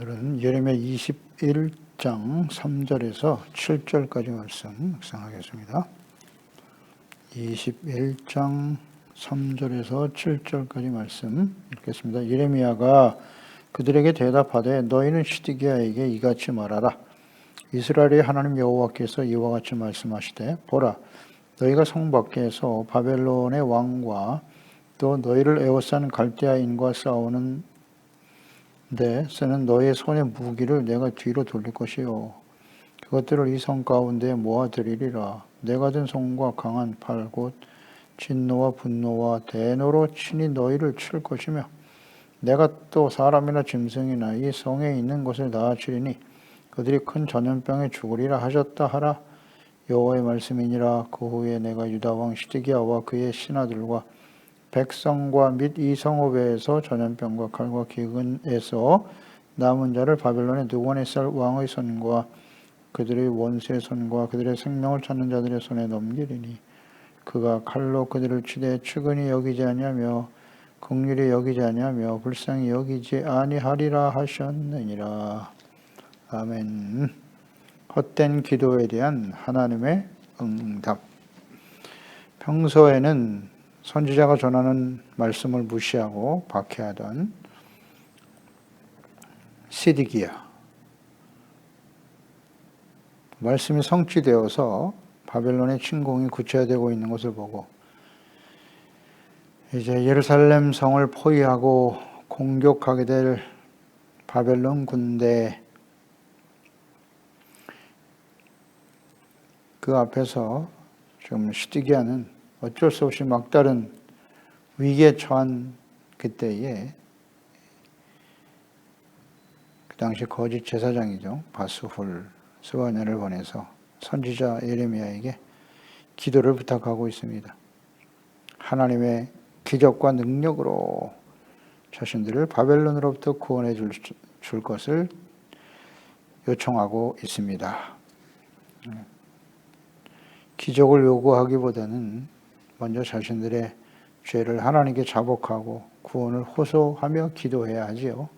오늘은 예레미야 21장 3절에서 7절까지 말씀 묵상하겠습니다. 21장 3절에서 7절까지 말씀 읽겠습니다. 예레미야가 그들에게 대답하되 너희는 시드기야에게 이같이 말하라. 이스라엘의 하나님 여호와께서 이와 같이 말씀하시되 보라, 너희가 성 밖에서 바벨론의 왕과 또 너희를 에워싼 갈대아인과 싸우는 데 쓰는 너의 손의 무기를 내가 뒤로 돌릴 것이요 그것들을 이 성 가운데 모아들이리라. 내가 든 손과 강한 팔 곧 진노와 분노와 대노로 친히 너희를 칠 것이며 내가 또 사람이나 짐승이나 이 성에 있는 것을 다 치리니 그들이 큰 전염병에 죽으리라 하셨다 하라. 여호와의 말씀이니라. 그 후에 내가 유다 왕 시드기야와 그의 신하들과 백성과 및 이 성읍에서 전염병과 칼과 기근에서 남은 자를 바벨론의 느부갓네살 왕의 손과 그들의 원수의 손과 그들의 생명을 찾는 자들의 손에 넘기리니 그가 칼로 그들을 치되 측은히 여기지 아니하며 긍휼히 여기지 아니하며 불쌍히 여기지 아니하리라 하셨느니라. 아멘. 헛된 기도에 대한 하나님의 응답. 평소에는 선지자가 전하는 말씀을 무시하고 박해하던 시드기야, 말씀이 성취되어서 바벨론의 침공이 구체화되고 있는 것을 보고 이제 예루살렘 성을 포위하고 공격하게 될 바벨론 군대, 그 앞에서 지금 시드기야는 어쩔 수 없이 막다른 위기에 처한 그때에 그 당시 거짓 제사장이죠. 바스훌 스바냐를 보내서 선지자 예레미야에게 기도를 부탁하고 있습니다. 하나님의 기적과 능력으로 자신들을 바벨론으로부터 구원해 줄 것을 요청하고 있습니다. 기적을 요구하기보다는 먼저 자신들의 죄를 하나님께 자복하고 구원을 호소하며 기도해야 하지요.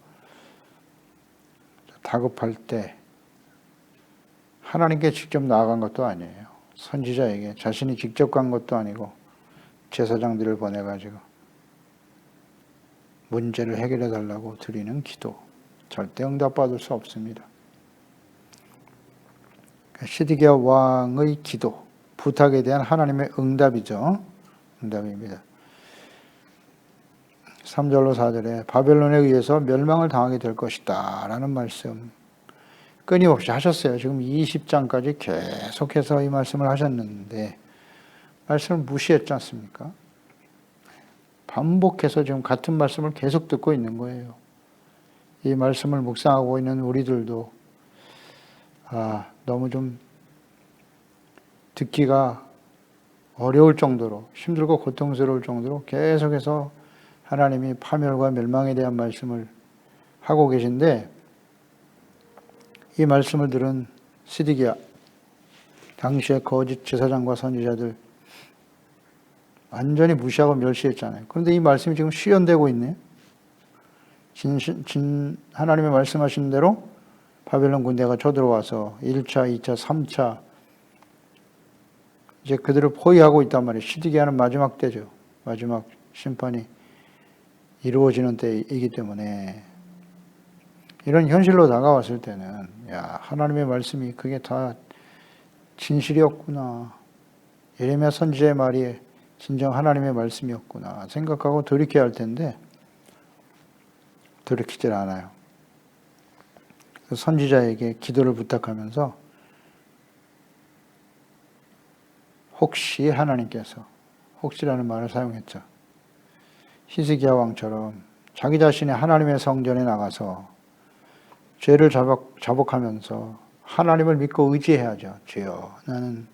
다급할 때 하나님께 직접 나아간 것도 아니에요. 선지자에게 자신이 직접 간 것도 아니고 제사장들을 보내가지고 문제를 해결해 달라고 드리는 기도, 절대 응답받을 수 없습니다. 시드기야 왕의 기도, 부탁에 대한 하나님의 응답이죠. 응답입니다. 3절로 4절에 바벨론에 의해서 멸망을 당하게 될 것이다 라는 말씀 끊임없이 하셨어요. 지금 20장까지 계속해서 이 말씀을 하셨는데 말씀을 무시했지 않습니까? 반복해서 지금 같은 말씀을 계속 듣고 있는 거예요. 이 말씀을 묵상하고 있는 우리들도 너무 좀 듣기가 어려울 정도로, 힘들고 고통스러울 정도로 계속해서 하나님이 파멸과 멸망에 대한 말씀을 하고 계신데, 이 말씀을 들은 시드기야, 당시의 거짓 제사장과 선지자들 완전히 무시하고 멸시했잖아요. 그런데 이 말씀이 지금 실현되고 있네요. 하나님의 말씀하신 대로 바벨론 군대가 쳐들어와서 1차, 2차, 3차 이제 그들을 포위하고 있단 말이에요. 시드기야는 마지막 때죠. 마지막 심판이 이루어지는 때이기 때문에 이런 현실로 다가왔을 때는 하나님의 말씀이 그게 다 진실이었구나. 예레미야 선지자의 말이 진정 하나님의 말씀이었구나 생각하고 돌이켜야 할 텐데 돌이키질 않아요. 선지자에게 기도를 부탁하면서 혹시 하나님께서, 혹시라는 말을 사용했죠. 히스기야 왕처럼 자기 자신이 하나님의 성전에 나가서 죄를 자복하면서 하나님을 믿고 의지해야죠. 주여, 나는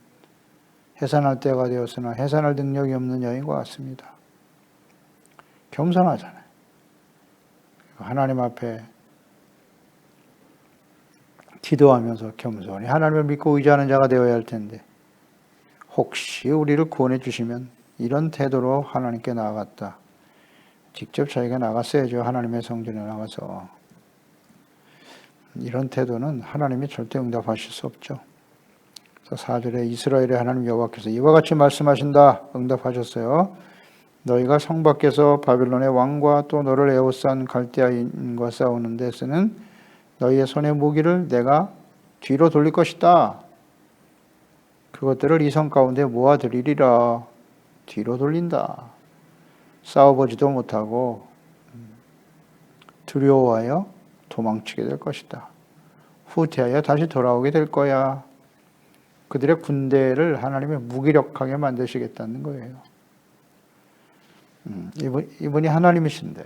해산할 때가 되었으나 해산할 능력이 없는 여인과 같습니다. 겸손하잖아요. 하나님 앞에 기도하면서 겸손히 하나님을 믿고 의지하는 자가 되어야 할 텐데 혹시 우리를 구원해 주시면 이런 태도로 하나님께 나아갔다. 직접 자기가 나갔어야죠. 하나님의 성전에 나가서. 이런 태도는 하나님이 절대 응답하실 수 없죠. 4절에 이스라엘의 하나님 여호와께서 이와 같이 말씀하신다. 응답하셨어요. 너희가 성 밖에서 바벨론의 왕과 또 너를 에워싼 갈대아인과 싸우는 데서는 너희의 손의 무기를 내가 뒤로 돌릴 것이다. 그것들을 이 성 가운데 모아들이리라. 뒤로 돌린다. 싸워보지도 못하고 두려워하여 도망치게 될 것이다. 후퇴하여 다시 돌아오게 될 거야. 그들의 군대를 하나님이 무기력하게 만드시겠다는 거예요. 이분이 하나님이신데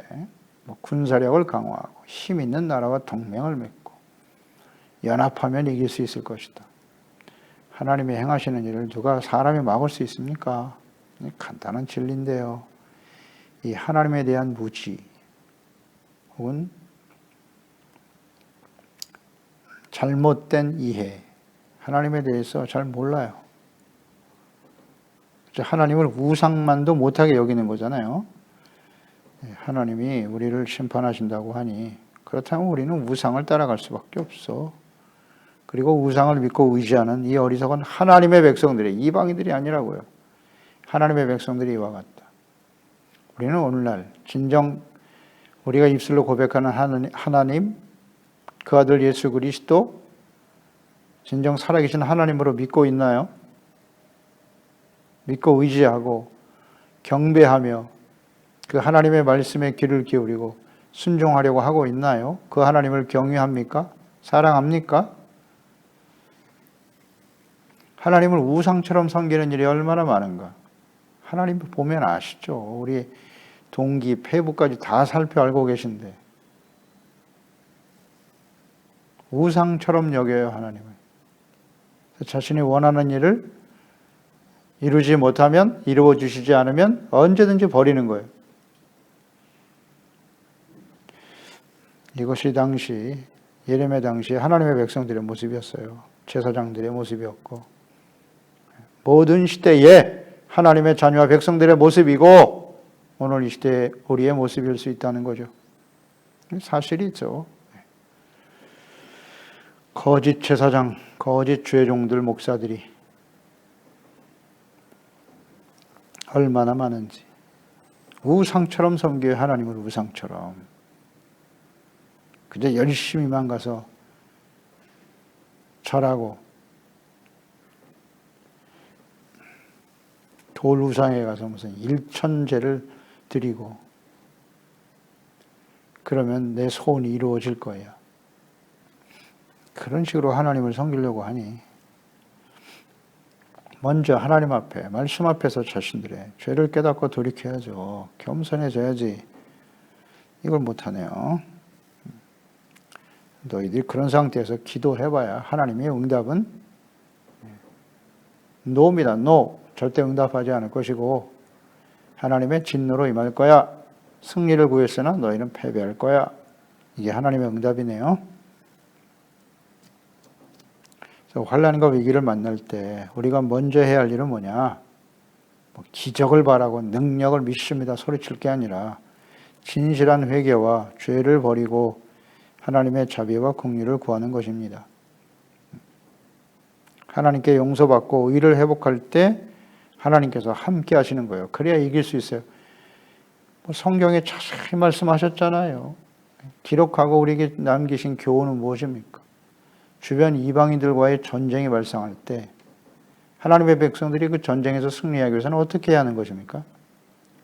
군사력을 강화하고 힘 있는 나라와 동맹을 맺고 연합하면 이길 수 있을 것이다. 하나님이 행하시는 일을 누가 사람이 막을 수 있습니까? 간단한 진리인데요. 이 하나님에 대한 무지 혹은 잘못된 이해, 하나님에 대해서 잘 몰라요. 하나님을 우상만도 못하게 여기는 거잖아요. 하나님이 우리를 심판하신다고 하니 그렇다면 우리는 우상을 따라갈 수밖에 없어. 그리고 우상을 믿고 의지하는 이 어리석은 하나님의 백성들이, 이방인들이 아니라고요. 하나님의 백성들이 이와 같다. 우리는 오늘날 진정 우리가 입술로 고백하는 하나님, 그 아들 예수 그리스도, 진정 살아계신 하나님으로 믿고 있나요? 믿고 의지하고 경배하며 그 하나님의 말씀에 귀를 기울이고 순종하려고 하고 있나요? 그 하나님을 경외합니까? 사랑합니까? 하나님을 우상처럼 섬기는 일이 얼마나 많은가? 하나님 보면 아시죠? 우리 동기, 폐부까지 다 살펴 알고 계신데 우상처럼 여겨요, 하나님을. 자신이 원하는 일을 이루지 못하면, 이루어 주시지 않으면 언제든지 버리는 거예요. 이것이 당시 예레미야 당시 하나님의 백성들의 모습이었어요. 제사장들의 모습이었고 모든 시대에 하나님의 자녀와 백성들의 모습이고 오늘 이 시대에 우리의 모습일 수 있다는 거죠. 사실이죠. 거짓 제사장, 거짓 죄종들 목사들이 얼마나 많은지. 우상처럼 섬겨요. 하나님을 우상처럼. 그저 열심히만 가서 절하고 돌 우상에 가서 무슨 일천제를 드리고 그러면 내 소원이 이루어질 거야. 그런 식으로 하나님을 섬기려고 하니 먼저 하나님 앞에, 말씀 앞에서 자신들의 죄를 깨닫고 돌이켜야죠. 겸손해져야지. 이걸 못하네요. 너희들이 그런 상태에서 기도해봐야 하나님의 응답은 노입니다. 노. 절대 응답하지 않을 것이고 하나님의 진노로 임할 거야. 승리를 구했으나 너희는 패배할 거야. 이게 하나님의 응답이네요. 환난과 위기를 만날 때 우리가 먼저 해야 할 일은 뭐냐? 기적을 바라고 능력을 믿습니다 소리칠 게 아니라 진실한 회개와 죄를 버리고 하나님의 자비와 긍휼을 구하는 것입니다. 하나님께 용서받고 의를 회복할 때 하나님께서 함께 하시는 거예요. 그래야 이길 수 있어요. 성경에 자세히 말씀하셨잖아요. 기록하고 우리에게 남기신 교훈은 무엇입니까? 주변 이방인들과의 전쟁이 발생할 때 하나님의 백성들이 그 전쟁에서 승리하기 위해서는 어떻게 해야 하는 것입니까?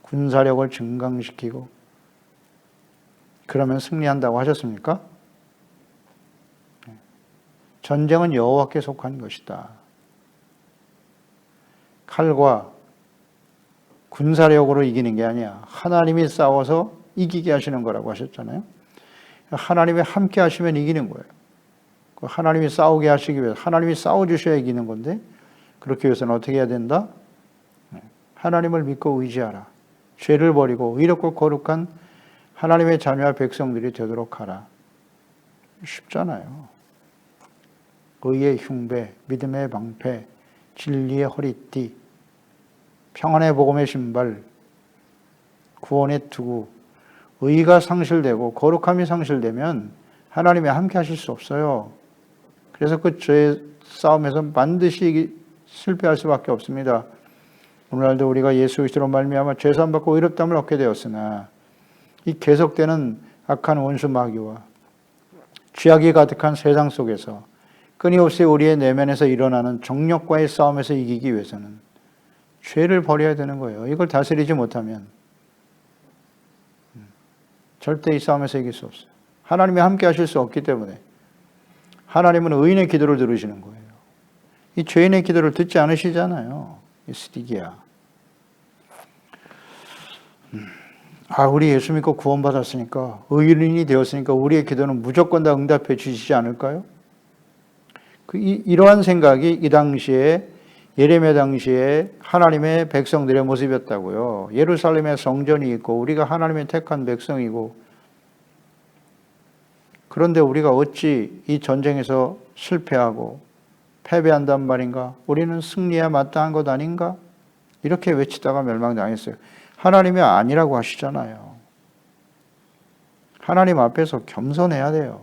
군사력을 증강시키고 그러면 승리한다고 하셨습니까? 전쟁은 여호와께 속한 것이다. 칼과 군사력으로 이기는 게 아니야. 하나님이 싸워서 이기게 하시는 거라고 하셨잖아요. 하나님이 함께 하시면 이기는 거예요. 하나님이 싸우게 하시기 위해서 하나님이 싸워주셔야 이기는 건데 그렇게 위해서는 어떻게 해야 된다? 하나님을 믿고 의지하라. 죄를 버리고 의롭고 거룩한 하나님의 자녀와 백성들이 되도록 하라. 쉽잖아요. 의의 흉배, 믿음의 방패, 진리의 허리띠, 평안의 복음의 신발, 구원의 투구, 의가 상실되고 거룩함이 상실되면 하나님이 함께 하실 수 없어요. 그래서 그 죄의 싸움에서 반드시 실패할 수밖에 없습니다. 오늘날도 우리가 예수 그리스도로 말미암아 죄사함 받고 의롭다함을 얻게 되었으나 이 계속되는 악한 원수 마귀와 죄악이 가득한 세상 속에서 끊임없이 우리의 내면에서 일어나는 정욕과의 싸움에서 이기기 위해서는 죄를 버려야 되는 거예요. 이걸 다스리지 못하면 절대 이 싸움에서 이길 수 없어요. 하나님이 함께 하실 수 없기 때문에 하나님은 의인의 기도를 들으시는 거예요. 이 죄인의 기도를 듣지 않으시잖아요. 이 스디기야. 우리 예수 믿고 구원받았으니까, 의인이 되었으니까 우리의 기도는 무조건 다 응답해 주시지 않을까요? 이러한 생각이 이 당시에, 예레미야 당시에 하나님의 백성들의 모습이었다고요. 예루살렘에 성전이 있고 우리가 하나님의 택한 백성이고, 그런데 우리가 어찌 이 전쟁에서 실패하고 패배한단 말인가? 우리는 승리에 마땅한 것 아닌가? 이렇게 외치다가 멸망당했어요. 하나님이 아니라고 하시잖아요. 하나님 앞에서 겸손해야 돼요.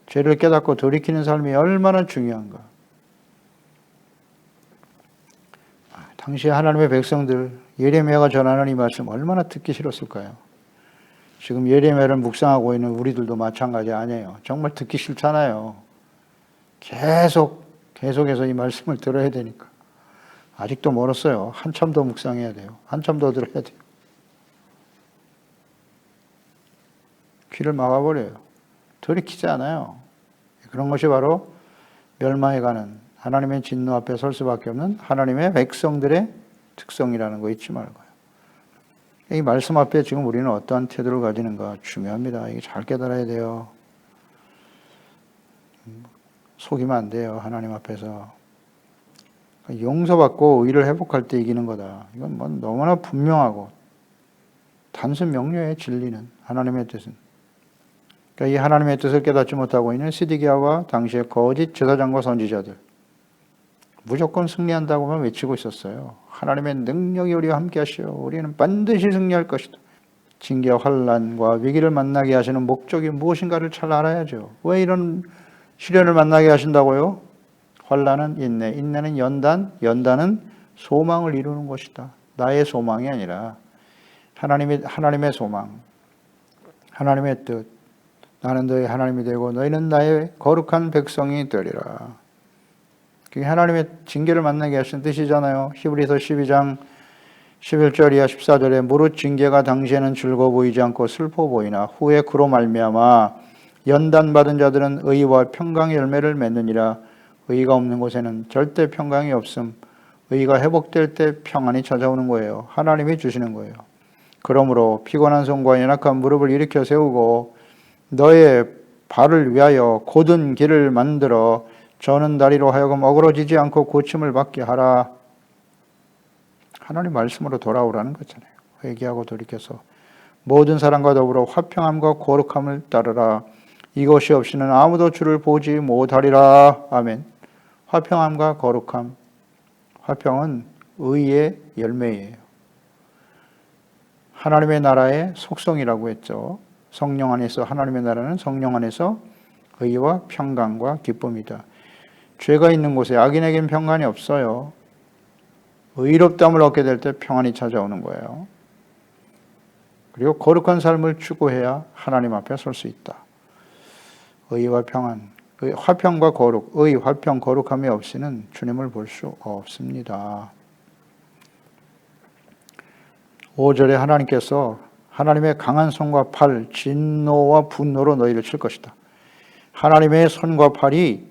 죄를 깨닫고 돌이키는 삶이 얼마나 중요한가. 당시 하나님의 백성들, 예레미야가 전하는 이 말씀 얼마나 듣기 싫었을까요? 지금 예레미야를 묵상하고 있는 우리들도 마찬가지 아니에요. 정말 듣기 싫잖아요. 계속해서 이 말씀을 들어야 되니까. 아직도 멀었어요. 한참 더 묵상해야 돼요. 한참 더 들어야 돼요. 귀를 막아버려요. 돌이키지 않아요. 그런 것이 바로 멸망해가는 하나님의 진노 앞에 설 수밖에 없는 하나님의 백성들의 특성이라는 거 잊지 말고요. 이 말씀 앞에 지금 우리는 어떠한 태도를 가지는가 중요합니다. 이게 잘 깨달아야 돼요. 속이면 안 돼요. 하나님 앞에서. 용서받고 의를 회복할 때 이기는 거다. 이건 뭐 너무나 분명하고 단순 명료의 진리는 하나님의 뜻은. 그러니까 이 하나님의 뜻을 깨닫지 못하고 있는 시드기야와 당시의 거짓 제사장과 선지자들. 무조건 승리한다고만 외치고 있었어요. 하나님의 능력이 우리와 함께 하시오. 우리는 반드시 승리할 것이다. 징계와 환난과 위기를 만나게 하시는 목적이 무엇인가를 잘 알아야죠. 왜 이런 시련을 만나게 하신다고요? 환난은 인내, 인내는 연단, 연단은 소망을 이루는 것이다. 나의 소망이 아니라 하나님의 소망, 하나님의 뜻. 나는 너의 하나님이 되고 너희는 나의 거룩한 백성이 되리라. 그게 하나님의 징계를 만나게 하신 뜻이잖아요. 히브리서 12장 11절 이하 14절에 무릇 징계가 당시에는 즐거워 보이지 않고 슬퍼 보이나 후에 그로 말미암아 연단받은 자들은 의와 평강의 열매를 맺느니라. 의가 없는 곳에는 절대 평강이 없음. 의가 회복될 때 평안이 찾아오는 거예요. 하나님이 주시는 거예요. 그러므로 피곤한 손과 연약한 무릎을 일으켜 세우고 너의 발을 위하여 곧은 길을 만들어 저는 다리로 하여금 어그러지지 않고 고침을 받게 하라. 하나님 말씀으로 돌아오라는 거잖아요. 회개하고 돌이켜서 모든 사람과 더불어 화평함과 거룩함을 따르라. 이것이 없이는 아무도 주를 보지 못하리라. 아멘. 화평함과 거룩함. 화평은 의의 열매예요. 하나님의 나라의 속성이라고 했죠. 성령 안에서, 하나님의 나라는 성령 안에서 의와 평강과 기쁨이다. 죄가 있는 곳에 악인에게는 평강이 없어요. 의롭다함을 얻게 될 때 평안이 찾아오는 거예요. 그리고 거룩한 삶을 추구해야 하나님 앞에 설 수 있다. 의와 평안, 화평과 거룩, 의, 화평, 거룩함이 없이는 주님을 볼 수 없습니다. 5절에 하나님께서 하나님의 강한 손과 팔, 진노와 분노로 너희를 칠 것이다. 하나님의 손과 팔이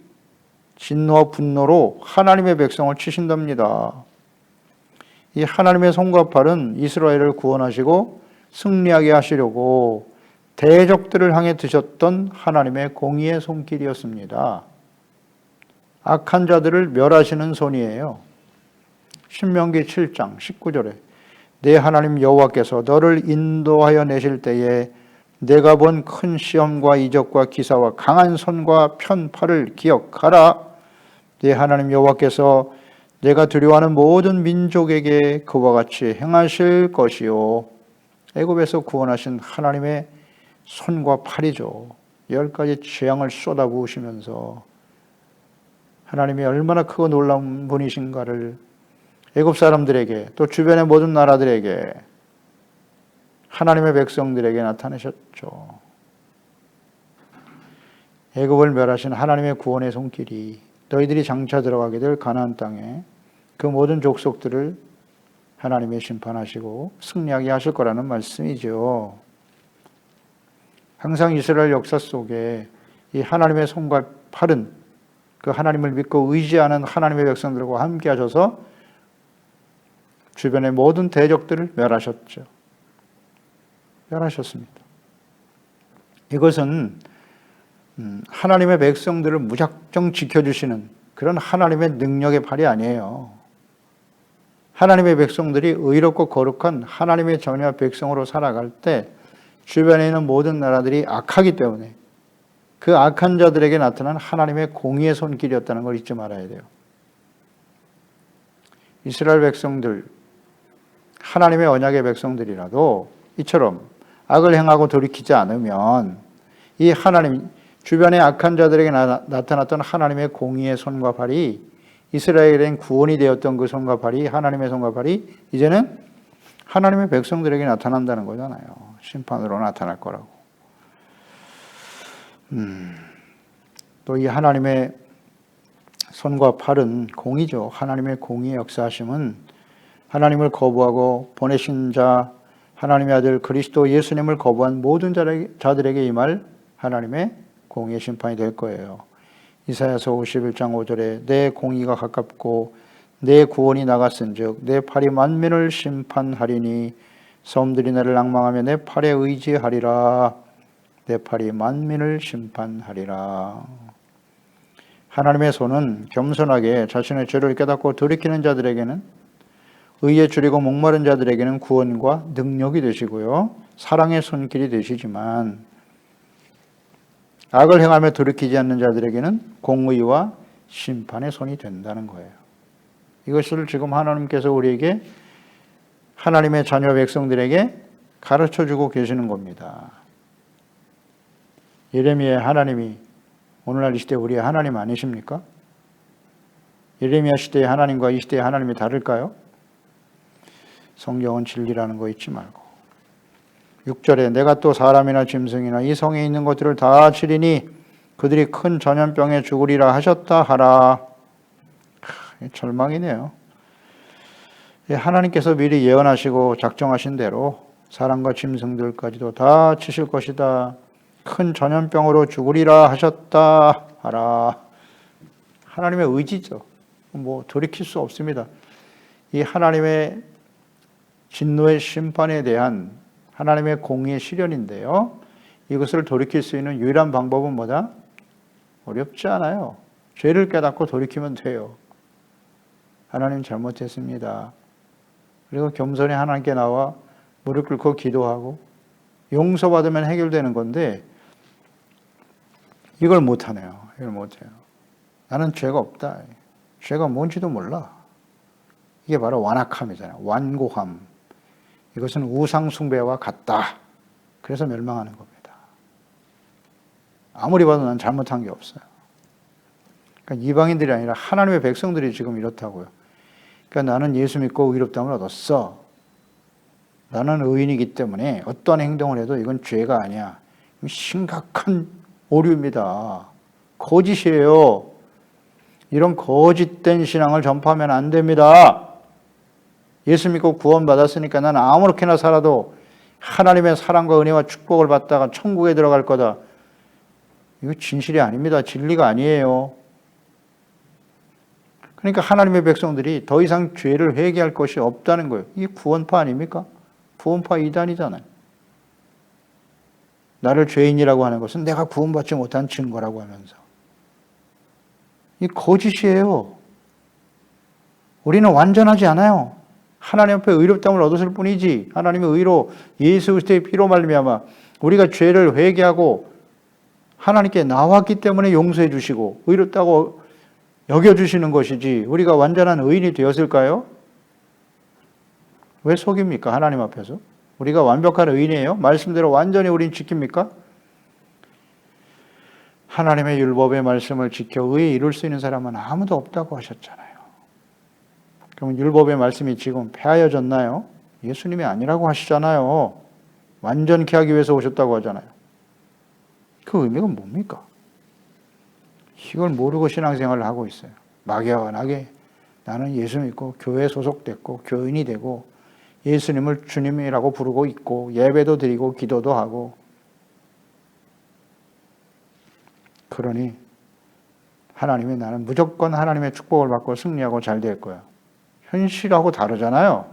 진노와 분노로 하나님의 백성을 치신답니다. 이 하나님의 손과 팔은 이스라엘을 구원하시고 승리하게 하시려고 대적들을 향해 드셨던 하나님의 공의의 손길이었습니다. 악한 자들을 멸하시는 손이에요. 신명기 7장 19절에 내 하나님 여호와께서 너를 인도하여 내실 때에 내가 본 큰 시험과 이적과 기사와 강한 손과 편 팔을 기억하라. 내 하나님 여호와께서 내가 두려워하는 모든 민족에게 그와 같이 행하실 것이요. 애굽에서 구원하신 하나님의 손과 팔이죠. 10가지 재앙을 쏟아부으시면서 하나님이 얼마나 크고 놀라운 분이신가를 애굽 사람들에게 또 주변의 모든 나라들에게 하나님의 백성들에게 나타내셨죠. 애굽을 멸하신 하나님의 구원의 손길이 너희들이 장차 들어가게 될 가나안 땅에 그 모든 족속들을 하나님이 심판하시고 승리하게 하실 거라는 말씀이죠. 항상 이스라엘 역사 속에 이 하나님의 손과 팔은 그 하나님을 믿고 의지하는 하나님의 백성들과 함께 하셔서 주변의 모든 대적들을 멸하셨죠. 멸하셨습니다. 이것은 하나님의 백성들을 무작정 지켜주시는 그런 하나님의 능력의 발이 아니에요. 하나님의 백성들이 의롭고 거룩한 하나님의 자녀 백성으로 살아갈 때 주변에 있는 모든 나라들이 악하기 때문에 그 악한 자들에게 나타난 하나님의 공의의 손길이었다는 걸 잊지 말아야 돼요. 이스라엘 백성들, 하나님의 언약의 백성들이라도 이처럼 악을 행하고 돌이키지 않으면 이 하나님, 주변의 악한 자들에게 나타났던 하나님의 공의의 손과 발이 이스라엘엔 구원이 되었던 그 손과 발이 하나님의 손과 발이 이제는 하나님의 백성들에게 나타난다는 거잖아요. 심판으로 나타날 거라고. 또 이 하나님의 손과 팔은 공의죠. 하나님의 공의의 역사하심은 하나님을 거부하고 보내신 자 하나님의 아들 그리스도 예수님을 거부한 모든 자들에게 임할 하나님의 공의의 심판이 될 거예요. 이사야서 51장 5절에 내 공의가 가깝고 내 구원이 나갔은즉 내 팔이 만민을 심판하리니 섬들이 나를 앙망하며 내 팔에 의지하리라. 내 팔이 만민을 심판하리라. 하나님의 손은 겸손하게 자신의 죄를 깨닫고 돌이키는 자들에게는 의에 줄이고 목마른 자들에게는 구원과 능력이 되시고요. 사랑의 손길이 되시지만 악을 행하며 돌이키지 않는 자들에게는 공의와 심판의 손이 된다는 거예요. 이것을 지금 하나님께서 우리에게 하나님의 자녀 백성들에게 가르쳐주고 계시는 겁니다. 예레미야의 하나님이 오늘날 이 시대 우리의 하나님 아니십니까? 예레미야 시대의 하나님과 이 시대의 하나님이 다를까요? 성경은 진리라는 거 잊지 말고 6절에 내가 또 사람이나 짐승이나 이 성에 있는 것들을 다 치리니 그들이 큰 전염병에 죽으리라 하셨다 하라. 절망이네요. 하나님께서 미리 예언하시고 작정하신 대로 사람과 짐승들까지도 다 치실 것이다. 큰 전염병으로 죽으리라 하셨다 하라. 하나님의 의지죠. 뭐 돌이킬 수 없습니다. 이 하나님의 진노의 심판에 대한 하나님의 공의의 시련인데요. 이것을 돌이킬 수 있는 유일한 방법은 뭐다? 어렵지 않아요. 죄를 깨닫고 돌이키면 돼요. 하나님 잘못했습니다. 그리고 겸손히 하나님께 나와 무릎 꿇고 기도하고 용서받으면 해결되는 건데 이걸 못하네요. 이걸 못해요. 나는 죄가 없다. 죄가 뭔지도 몰라. 이게 바로 완악함이잖아요. 완고함. 이것은 우상 숭배와 같다. 그래서 멸망하는 겁니다. 아무리 봐도 난 잘못한 게 없어요. 그러니까 이방인들이 아니라 하나님의 백성들이 지금 이렇다고요. 그러니까 나는 예수 믿고 의롭다함을 얻었어. 나는 의인이기 때문에 어떠한 행동을 해도 이건 죄가 아니야. 심각한 오류입니다. 거짓이에요. 이런 거짓된 신앙을 전파하면 안 됩니다. 예수 믿고 구원받았으니까 나는 아무렇게나 살아도 하나님의 사랑과 은혜와 축복을 받다가 천국에 들어갈 거다. 이거 진실이 아닙니다. 진리가 아니에요. 그러니까 하나님의 백성들이 더 이상 죄를 회개할 것이 없다는 거예요. 이게 구원파 아닙니까? 구원파 이단이잖아요. 나를 죄인이라고 하는 것은 내가 구원받지 못한 증거라고 하면서. 이 거짓이에요. 우리는 완전하지 않아요. 하나님 앞에 의롭다함을 얻었을 뿐이지 하나님의 의로 예수 그리스도의 피로 말미암아 우리가 죄를 회개하고 하나님께 나왔기 때문에 용서해 주시고 의롭다고 여겨주시는 것이지 우리가 완전한 의인이 되었을까요? 왜 속입니까? 하나님 앞에서. 우리가 완벽한 의인이에요? 말씀대로 완전히 우린 지킵니까? 하나님의 율법의 말씀을 지켜 의에 이룰 수 있는 사람은 아무도 없다고 하셨잖아요. 그럼 율법의 말씀이 지금 폐하여졌나요? 예수님이 아니라고 하시잖아요. 완전케 하기 위해서 오셨다고 하잖아요. 그 의미가 뭡니까? 이걸 모르고 신앙생활을 하고 있어요. 막연하게 나는 예수 믿고 교회에 소속됐고 교인이 되고 예수님을 주님이라고 부르고 있고 예배도 드리고 기도도 하고, 그러니 하나님이 나는 무조건 하나님의 축복을 받고 승리하고 잘 될 거야. 현실하고 다르잖아요.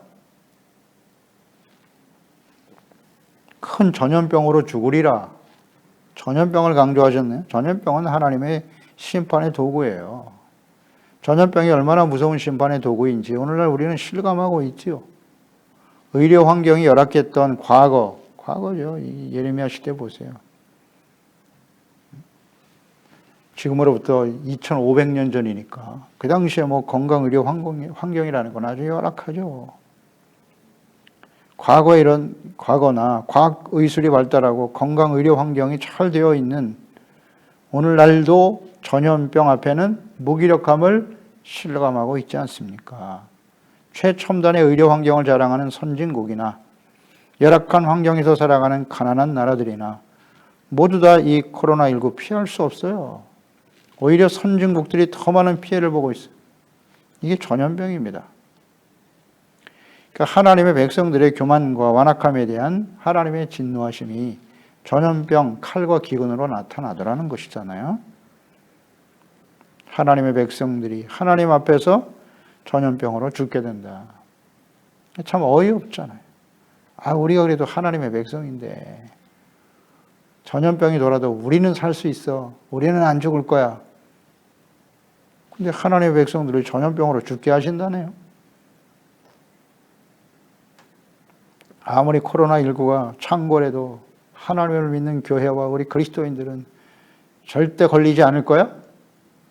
큰 전염병으로 죽으리라. 전염병을 강조하셨네요. 전염병은 하나님의 심판의 도구예요. 전염병이 얼마나 무서운 심판의 도구인지 오늘날 우리는 실감하고 있지요. 의료 환경이 열악했던 과거죠. 이 예레미야 시대 보세요. 지금으로부터 2500년 전이니까 그 당시에 건강의료 환경이라는 건 아주 열악하죠. 과거나 과학의술이 발달하고 건강의료 환경이 잘 되어 있는 오늘날도 전염병 앞에는 무기력함을 실감하고 있지 않습니까? 최첨단의 의료 환경을 자랑하는 선진국이나 열악한 환경에서 살아가는 가난한 나라들이나 모두 다 이 코로나19 피할 수 없어요. 오히려 선진국들이 더 많은 피해를 보고 있어요. 이게 전염병입니다. 그러니까 하나님의 백성들의 교만과 완악함에 대한 하나님의 진노하심이 전염병, 칼과 기근으로 나타나더라는 것이잖아요. 하나님의 백성들이 하나님 앞에서 전염병으로 죽게 된다. 참 어이없잖아요. 우리가 그래도 하나님의 백성인데 전염병이 돌아도 우리는 살 수 있어. 우리는 안 죽을 거야. 근데 하나님의 백성들을 전염병으로 죽게 하신다네요. 아무리 코로나19가 창궐해도 하나님을 믿는 교회와 우리 그리스도인들은 절대 걸리지 않을 거야?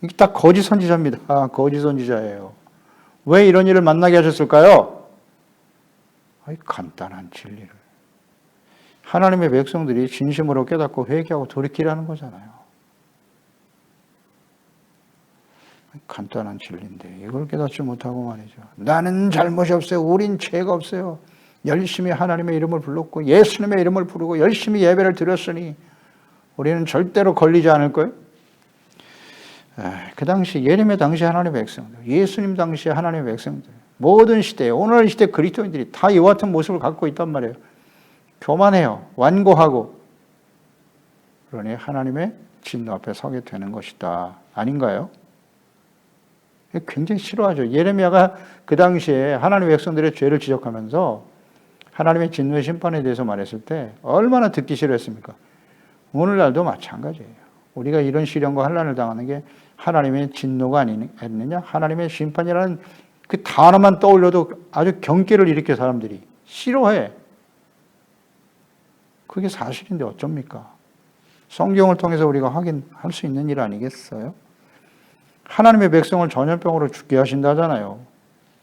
이게 딱 거짓 선지자입니다. 거짓 선지자예요. 왜 이런 일을 만나게 하셨을까요? 간단한 진리를. 하나님의 백성들이 진심으로 깨닫고 회개하고 돌이키라는 거잖아요. 간단한 진리인데 이걸 깨닫지 못하고 말이죠. 나는 잘못이 없어요. 우린 죄가 없어요. 열심히 하나님의 이름을 불렀고 예수님의 이름을 부르고 열심히 예배를 드렸으니 우리는 절대로 걸리지 않을 거예요. 그 당시 예레미야 당시 하나님의 백성들, 예수님 당시 하나님의 백성들, 모든 시대에 오늘 시대 그리스도인들이 다 이와 같은 모습을 갖고 있단 말이에요. 교만해요. 완고하고. 그러니 하나님의 진노 앞에 서게 되는 것이다. 아닌가요? 굉장히 싫어하죠. 예레미야가 그 당시에 하나님의 백성들의 죄를 지적하면서 하나님의 진노의 심판에 대해서 말했을 때 얼마나 듣기 싫어했습니까? 오늘날도 마찬가지예요. 우리가 이런 시련과 환난을 당하는 게 하나님의 진노가 아니느냐? 하나님의 심판이라는 그 단어만 떠올려도 아주 경계를 일으켜 사람들이 싫어해. 그게 사실인데 어쩝니까? 성경을 통해서 우리가 확인할 수 있는 일 아니겠어요? 하나님의 백성을 전염병으로 죽게 하신다잖아요.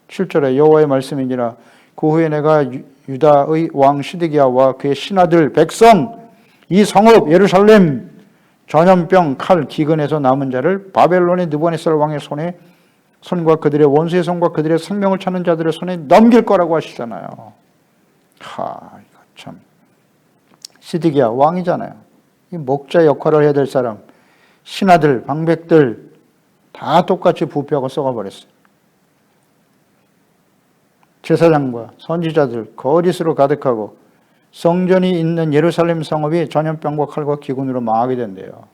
7절에 여호와의 말씀이니라 그 후에 내가 유다의 왕 시드기야와 그의 신하들 백성 이 성읍 예루살렘 전염병 칼 기근에서 남은 자를 바벨론의 느부갓네살 왕의 손과 그들의 원수의 손과 그들의 생명을 찾는 자들의 손에 넘길 거라고 하시잖아요. 이거 참 시드기야 왕이잖아요. 이 목자 역할을 해야 될 사람, 신하들, 방백들 다 똑같이 부패하고 썩어버렸어요. 제사장과 선지자들 거짓으로 가득하고 성전이 있는 예루살렘 성읍이 전염병과 칼과 기근으로 망하게 된대요.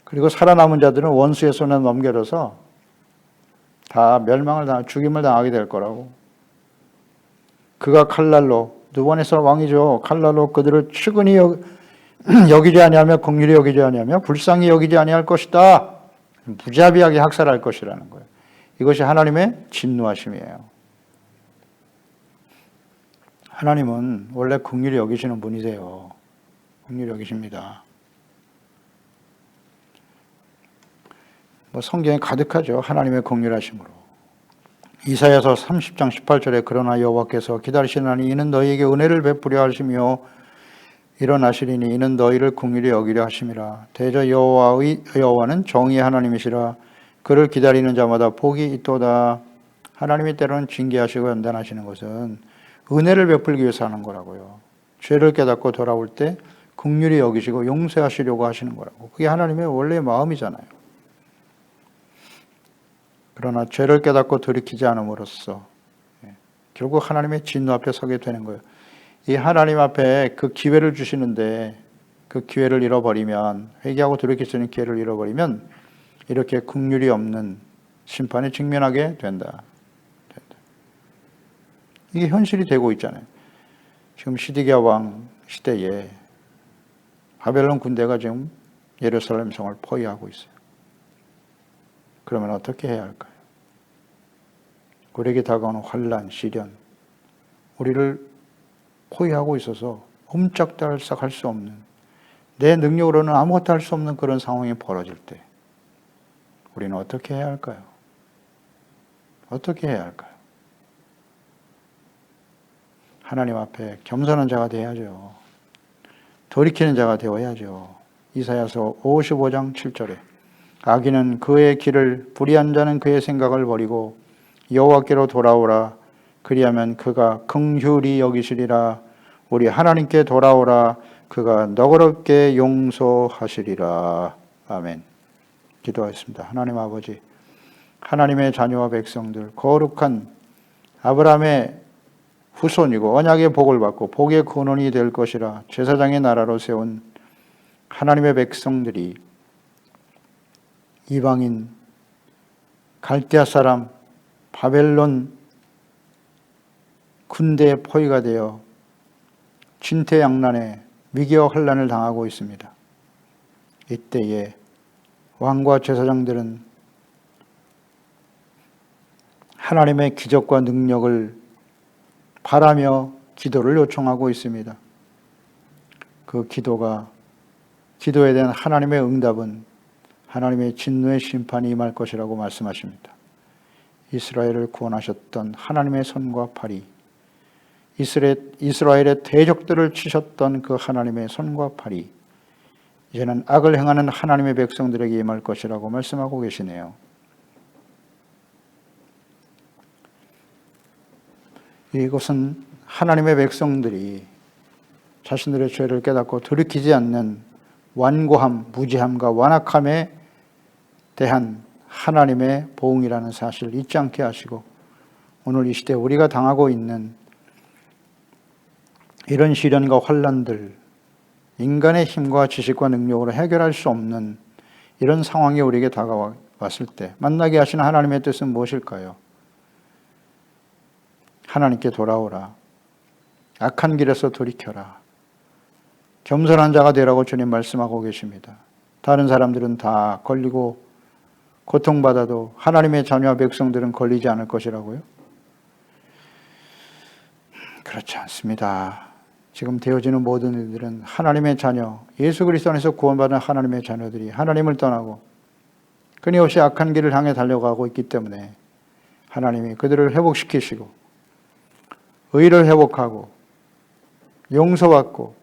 그리고 살아남은 자들은 원수의 손에 넘겨져서 다 죽임을 당하게 될 거라고. 그가 칼날로, 느부갓네살 왕이죠. 칼날로 그들을 측은히 여기지 아니하며 긍휼히 여기지 아니하며 불쌍히 여기지 아니할 것이다. 무자비하게 학살할 것이라는 거예요. 이것이 하나님의 진노하심이에요. 하나님은 원래 긍휼히 여기시는 분이세요. 긍휼히 여기십니다. 성경에 가득하죠. 하나님의 긍휼하심으로. 이사야서 30장 18절에 그러나 여호와께서 기다리시나니 이는 너희에게 은혜를 베푸려 하시며 일어나시리니 이는 너희를 긍휼히 여기려 하심이라. 대저 여호와는 정의의 하나님이시라. 그를 기다리는 자마다 복이 있도다. 하나님이 때로는 징계하시고 연단하시는 것은 은혜를 베풀기 위해서 하는 거라고요. 죄를 깨닫고 돌아올 때 긍휼히 여기시고 용서하시려고 하시는 거라고. 그게 하나님의 원래의 마음이잖아요. 그러나 죄를 깨닫고 돌이키지 않음으로써 결국 하나님의 진노 앞에 서게 되는 거예요. 이 하나님 앞에 그 기회를 주시는데 그 기회를 잃어버리면, 회개하고 돌이킬 수 있는 기회를 잃어버리면 이렇게 긍휼이 없는 심판에 직면하게 된다. 이게 현실이 되고 있잖아요. 지금 시드기야 왕 시대에 바벨론 군대가 지금 예루살렘 성을 포위하고 있어요. 그러면 어떻게 해야 할까요? 우리에게 다가오는 환난, 시련, 우리를 포위하고 있어서 옴짝달싹 할 수 없는, 내 능력으로는 아무것도 할 수 없는 그런 상황이 벌어질 때 우리는 어떻게 해야 할까요? 어떻게 해야 할까요? 하나님 앞에 겸손한 자가 되어야죠. 돌이키는 자가 되어야죠. 이사야서 55장 7절에 악인은 그의 길을, 불의한 자는 그의 생각을 버리고 여호와께로 돌아오라. 그리하면 그가 긍휼히 여기시리라. 우리 하나님께 돌아오라. 그가 너그럽게 용서하시리라. 아멘. 기도하겠습니다. 하나님 아버지, 하나님의 자녀와 백성들, 거룩한 아브라함의 후손이고 언약의 복을 받고 복의 근원이 될 것이라 제사장의 나라로 세운 하나님의 백성들이 이방인, 갈대아 사람, 바벨론 군대에 포위가 되어 진퇴양난에 위기와 환난을 당하고 있습니다. 이때에 왕과 제사장들은 하나님의 기적과 능력을 바라며 기도를 요청하고 있습니다. 그 기도에 대한 하나님의 응답은 하나님의 진노의 심판이 임할 것이라고 말씀하십니다. 이스라엘을 구원하셨던 하나님의 손과 팔이, 이스라엘의 대적들을 치셨던 그 하나님의 손과 팔이 이제는 악을 행하는 하나님의 백성들에게 임할 것이라고 말씀하고 계시네요. 이것은 하나님의 백성들이 자신들의 죄를 깨닫고 돌이키지 않는 완고함, 무지함과 완악함에 대한 하나님의 보응이라는 사실을 잊지 않게 하시고, 오늘 이 시대에 우리가 당하고 있는 이런 시련과 환난들, 인간의 힘과 지식과 능력으로 해결할 수 없는 이런 상황이 우리에게 다가왔을 때 만나게 하시는 하나님의 뜻은 무엇일까요? 하나님께 돌아오라. 악한 길에서 돌이켜라. 겸손한 자가 되라고 주님 말씀하고 계십니다. 다른 사람들은 다 걸리고 고통받아도 하나님의 자녀와 백성들은 걸리지 않을 것이라고요? 그렇지 않습니다. 지금 되어지는 모든 일들은 하나님의 자녀, 예수 그리스도 안에서 구원받은 하나님의 자녀들이 하나님을 떠나고 끊임없이 악한 길을 향해 달려가고 있기 때문에 하나님이 그들을 회복시키시고 의를 회복하고 용서받고,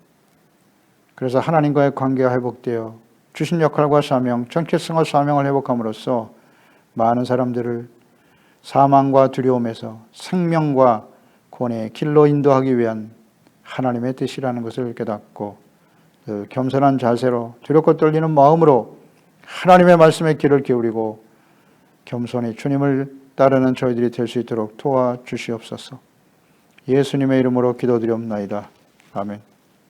그래서 하나님과의 관계가 회복되어 주신 역할과 사명, 정체성과 사명을 회복함으로써 많은 사람들을 사망과 두려움에서 생명과 구원의 길로 인도하기 위한 하나님의 뜻이라는 것을 깨닫고 겸손한 자세로 두렵고 떨리는 마음으로 하나님의 말씀에 귀를 기울이고 겸손히 주님을 따르는 저희들이 될 수 있도록 도와주시옵소서. 예수님의 이름으로 기도드리옵나이다. 아멘.